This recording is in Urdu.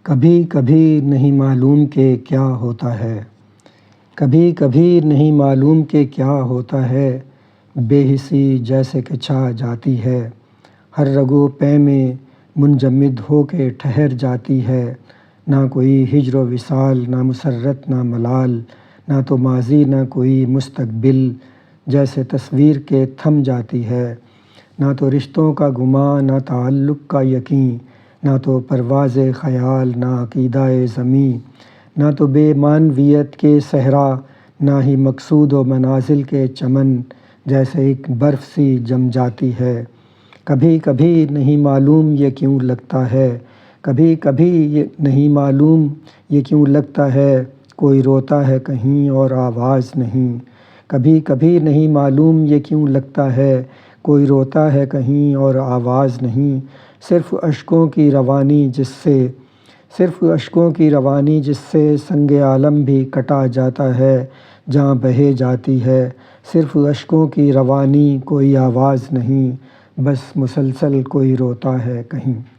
کبھی کبھی نہیں معلوم کہ کیا ہوتا ہے، کبھی کبھی نہیں معلوم کہ کیا ہوتا ہے، بے حسی جیسے کہ چھا جاتی ہے، ہر رگ و پے میں منجمد ہو کے ٹھہر جاتی ہے، نہ کوئی ہجر و وصال، نہ مسرت نہ ملال، نہ تو ماضی نہ کوئی مستقبل، جیسے تصویر کے تھم جاتی ہے، نہ تو رشتوں کا گماں، نہ تعلق کا یقین، نہ تو پرواز خیال، نہ عقیدہ زمیں، نہ تو بے معنویت کے صحرا، نہ ہی مقصود و منازل کے چمن، جیسے ایک برف سی جم جاتی ہے۔ کبھی کبھی نہیں معلوم یہ کیوں لگتا ہے، کبھی کبھی یہ نہیں معلوم یہ کیوں لگتا ہے، کوئی روتا ہے کہیں اور آواز نہیں۔ کبھی کبھی نہیں معلوم یہ کیوں لگتا ہے، کوئی روتا ہے کہیں اور آواز نہیں، صرف اشکوں کی روانی جس سے سنگ عالم بھی کٹا جاتا ہے، جہاں بہے جاتی ہے، صرف اشکوں کی روانی، کوئی آواز نہیں، بس مسلسل کوئی روتا ہے کہیں۔